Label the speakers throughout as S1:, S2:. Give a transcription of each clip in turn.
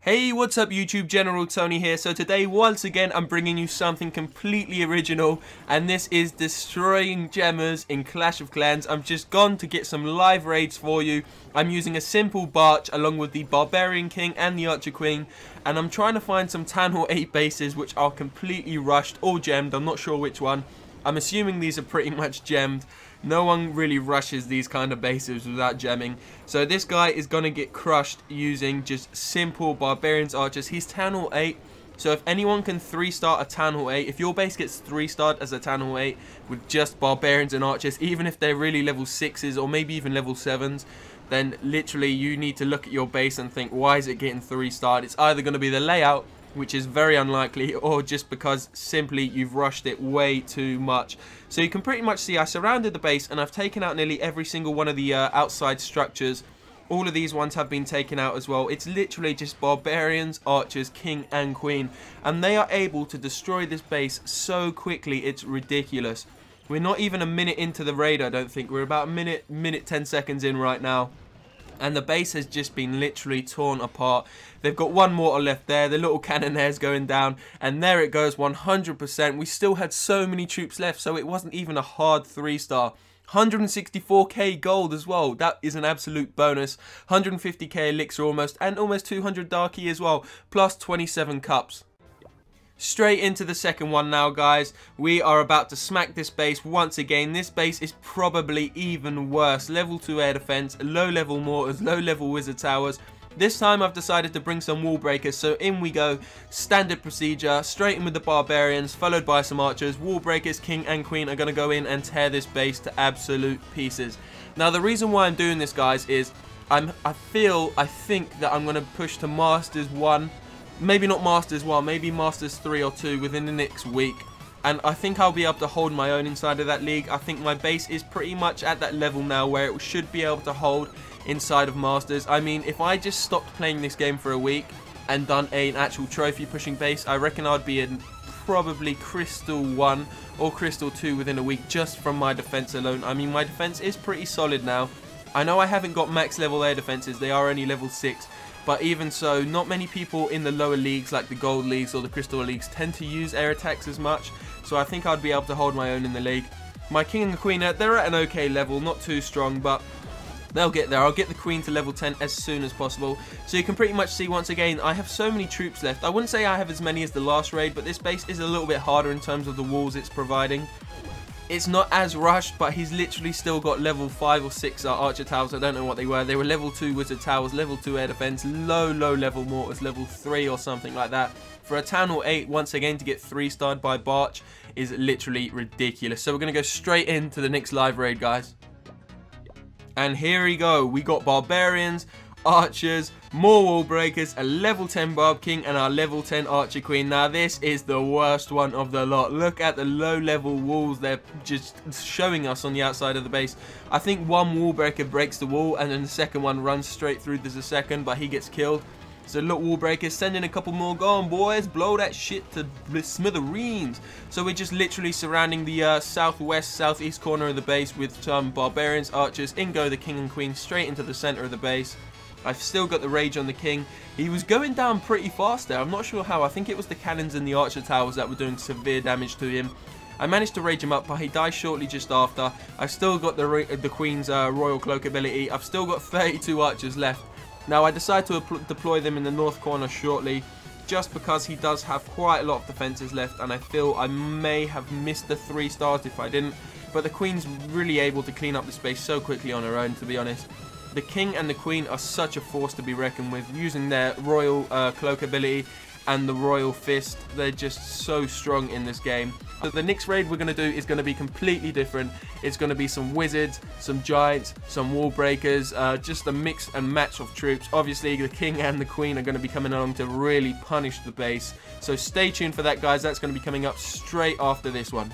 S1: Hey, what's up YouTube, General Tony here. So today, once again, I'm bringing you something completely original, and this is destroying gemmers in Clash of Clans. I'm just gone to get some live raids for you. I'm using a simple barch along with the Barbarian King and the Archer Queen, and I'm trying to find some Town Hall 8 bases which are completely rushed or gemmed. I'm not sure which one. I'm assuming these are pretty much gemmed. No one really rushes these kind of bases without gemming. So this guy is going to get crushed using just simple Barbarians Archers. He's Town Hall 8. So if anyone can 3-star a Town Hall 8, if your base gets 3-starred as a Town Hall 8 with just Barbarians and Archers, even if they're really level 6s or maybe even level 7s, then literally you need to look at your base and think, why is it getting 3-starred? It's either going to be the layout, which is very unlikely, or just because simply you've rushed it way too much. So you can pretty much see I surrounded the base and I've taken out nearly every single one of the outside structures. All of these ones have been taken out as well. It's literally just Barbarians, Archers, King and Queen, and they are able to destroy this base so quickly, it's ridiculous. We're not even a minute into the raid, I don't think. We're about a minute 10 seconds in right now. And the base has just been literally torn apart. They've got one mortar left there. The little cannonaire's going down. And there it goes, 100%. We still had so many troops left, so it wasn't even a hard 3-star. 164k gold as well. That is an absolute bonus. 150k elixir almost. And almost 200 darky as well. Plus 27 cups. Straight into the second one now, guys. We are about to smack this base once again. This base is probably even worse. Level 2 air defense, low level mortars, low level wizard towers. This time I've decided to bring some wall breakers, so in we go. Standard procedure, straight in with the Barbarians, followed by some Archers. Wall breakers, King and Queen are going to go in and tear this base to absolute pieces. Now the reason why I'm doing this, guys, is I think that I'm going to push to Masters 1. Maybe not Masters 1, maybe Masters 3 or 2 within the next week. And I think I'll be able to hold my own inside of that league. I think my base is pretty much at that level now where it should be able to hold inside of Masters. I mean, if I just stopped playing this game for a week and done an actual trophy pushing base, I reckon I'd be in probably Crystal 1 or Crystal 2 within a week just from my defense alone. I mean, my defense is pretty solid now. I know I haven't got max level air defenses, they are only level 6. But even so, not many people in the lower leagues like the gold leagues or the crystal leagues tend to use air attacks as much. So I think I'd be able to hold my own in the league. My King and the Queen, they're at an okay level, not too strong, but they'll get there. I'll get the Queen to level 10 as soon as possible. So you can pretty much see once again, I have so many troops left. I wouldn't say I have as many as the last raid, but this base is a little bit harder in terms of the walls it's providing. It's not as rushed, but he's literally still got level 5 or 6 Archer Towers. I don't know what they were. They were level 2 Wizard Towers, level 2 Air Defense, low level Mortars, level 3 or something like that. For a Town Hall 8, once again, to get 3-starred by Barch is literally ridiculous. So we're going to go straight into the next live raid, guys. And here we go. We got Barbarians, Archers, more wall breakers, a level 10 Barb King and our level 10 Archer Queen. Now this is the worst one of the lot. Look at the low level walls they're just showing us on the outside of the base. I think one wall breaker breaks the wall and then the second one runs straight through. There's a second, but he gets killed. So look, wall breakers, send in a couple more. Go on, boys, blow that shit to smithereens. So we're just literally surrounding the southwest, southeast corner of the base with some Barbarians, Archers. In go the King and Queen straight into the center of the base. I've still got the rage on the King. He was going down pretty fast there. I'm not sure how. I think it was the cannons and the Archer Towers that were doing severe damage to him. I managed to rage him up, but he died shortly just after. I've still got the Queen's Royal Cloak ability. I've still got 32 Archers left. Now I decide to deploy them in the north corner shortly, just because he does have quite a lot of defenses left, and I feel I may have missed the 3-stars if I didn't. But the Queen's really able to clean up the space so quickly on her own, to be honest. The King and the Queen are such a force to be reckoned with, using their Royal Cloak ability and the Royal Fist. They're just so strong in this game. So the next raid we're going to do is going to be completely different. It's going to be some Wizards, some Giants, some Wall Breakers, just a mix and match of troops. Obviously the King and the Queen are going to be coming along to really punish the base. So stay tuned for that, guys. That's going to be coming up straight after this one.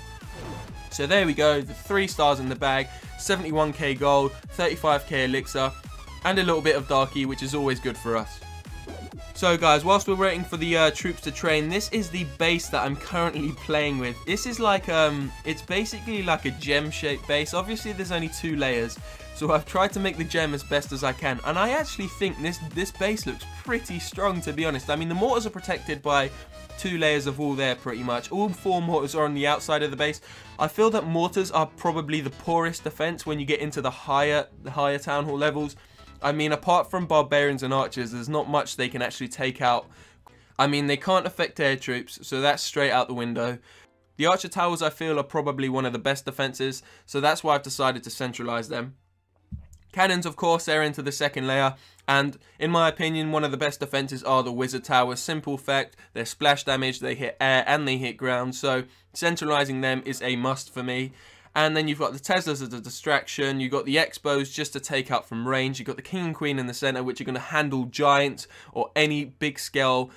S1: So there we go, the 3-stars in the bag, 71k gold, 35k elixir, and a little bit of darky, which is always good for us. So guys, whilst we're waiting for the troops to train, this is the base that I'm currently playing with. This is like, it's basically like a gem-shaped base. Obviously, there's only 2 layers, so I've tried to make the gem as best as I can. And I actually think this base looks pretty strong, to be honest. I mean, the mortars are protected by 2 layers of wall there, pretty much. All 4 mortars are on the outside of the base. I feel that mortars are probably the poorest defense when you get into the higher town hall levels. I mean, apart from barbarians and archers, there's not much they can actually take out. I mean, they can't affect air troops, so that's straight out the window. The archer towers, I feel, are probably one of the best defenses, so that's why I've decided to centralize them. Cannons, of course, they're into the 2nd layer, and in my opinion, one of the best defenses are the wizard towers. Simple fact, they're splash damage, they hit air and they hit ground, so centralizing them is a must for me. And then you've got the Teslas as a distraction, you've got the Expos just to take out from range, you've got the King and Queen in the center, which are going to handle giants or any big scale,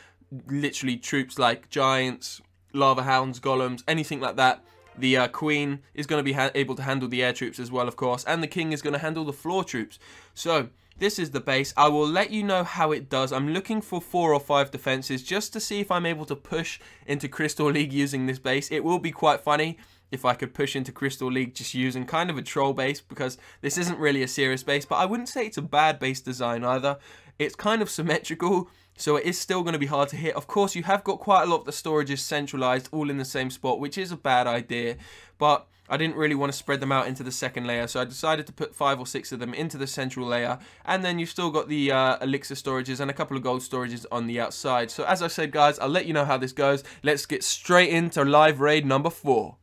S1: literally troops like giants, lava hounds, golems, anything like that. The Queen is going to be able to handle the air troops as well, of course, and the King is going to handle the floor troops. So this is the base. I will let you know how it does. I'm looking for 4 or 5 defenses just to see if I'm able to push into Crystal League using this base. It will be quite funny if I could push into Crystal League just using kind of a troll base, because this isn't really a serious base, but I wouldn't say it's a bad base design either. It's kind of symmetrical, so it is still going to be hard to hit. Of course, you have got quite a lot of the storages centralized all in the same spot, which is a bad idea, but I didn't really want to spread them out into the 2nd layer, so I decided to put 5 or 6 of them into the central layer, and then you've still got the elixir storages and a couple of gold storages on the outside. So as I said, guys, I'll let you know how this goes. Let's get straight into live raid number 4.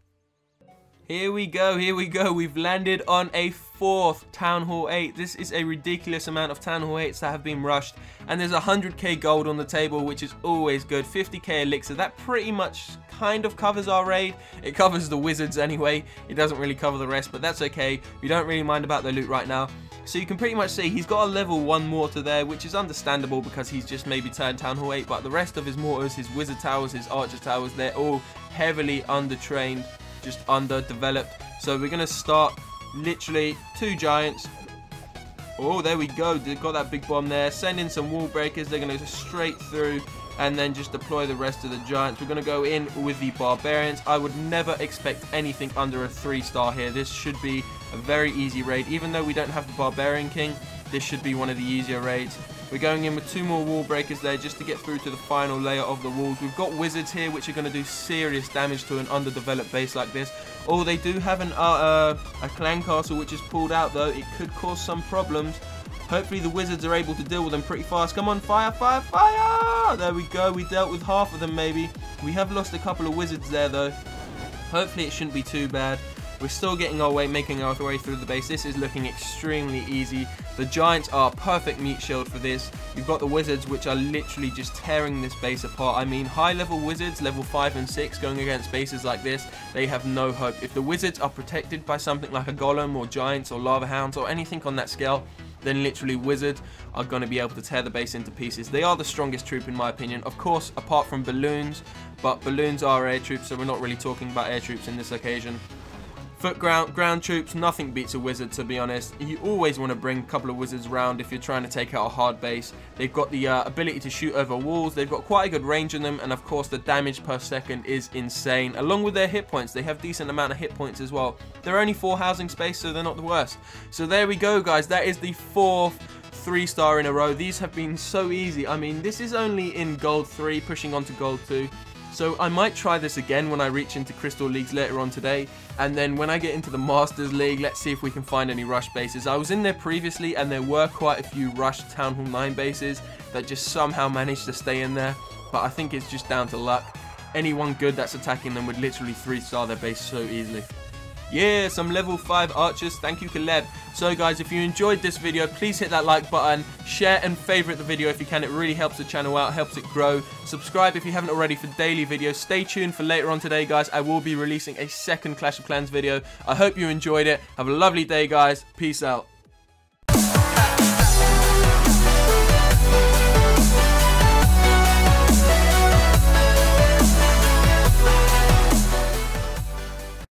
S1: Here we go, we've landed on a 4th Town Hall 8. This is a ridiculous amount of Town Hall 8s that have been rushed, and there's 100k gold on the table, which is always good. 50k elixir, that pretty much kind of covers our raid. It covers the wizards anyway, it doesn't really cover the rest, but that's okay. We don't really mind about the loot right now. So you can pretty much see he's got a level 1 mortar there, which is understandable because he's just maybe turned Town Hall 8, but the rest of his mortars, his wizard towers, his archer towers, they're all heavily undertrained, just underdeveloped. So we're going to start literally 2 giants. Oh, there we go. They've got that big bomb there. Send in some wall breakers. They're going to go straight through and then just deploy the rest of the giants. We're going to go in with the barbarians. I would never expect anything under a 3-star here. This should be a very easy raid. Even though we don't have the barbarian king, this should be one of the easier raids. We're going in with 2 more wall breakers there just to get through to the final layer of the walls. We've got wizards here which are going to do serious damage to an underdeveloped base like this. Oh, they do have a clan castle which is pulled out though. It could cause some problems. Hopefully the wizards are able to deal with them pretty fast. Come on, fire, fire, fire! There we go. We dealt with half of them maybe. We have lost a couple of wizards there though. Hopefully it shouldn't be too bad. We're still getting our way, making our way through the base. This is looking extremely easy. The giants are a perfect meat shield for this. You've got the wizards, which are literally just tearing this base apart. I mean, high-level wizards, level 5 and 6, going against bases like this, they have no hope. If the wizards are protected by something like a golem or giants or lava hounds or anything on that scale, then literally wizards are going to be able to tear the base into pieces. They are the strongest troop in my opinion, of course, apart from balloons, but balloons are air troops, so we're not really talking about air troops in this occasion. Foot ground troops, nothing beats a wizard, to be honest. You always want to bring a couple of wizards around if you're trying to take out a hard base. They've got the ability to shoot over walls. They've got quite a good range in them, and of course the damage per second is insane. Along with their hit points, they have decent amount of hit points as well. They're only 4 housing space, so they're not the worst. So there we go, guys. That is the 4th 3-star in a row. These have been so easy. I mean, this is only in gold 3, pushing on to gold 2. So I might try this again when I reach into Crystal Leagues later on today, and then when I get into the Masters League, let's see if we can find any rush bases. I was in there previously and there were quite a few rushed Town Hall 9 bases that just somehow managed to stay in there, but I think it's just down to luck. Anyone good that's attacking them would literally 3-star their base so easily. Yeah, some level 5 archers, thank you Caleb. So guys, if you enjoyed this video, please hit that like button, share and favorite the video if you can. It really helps the channel out, helps it grow. Subscribe if you haven't already for daily videos. Stay tuned for later on today, guys. I will be releasing a second Clash of Clans video. I hope you enjoyed it. Have a lovely day, guys. Peace out.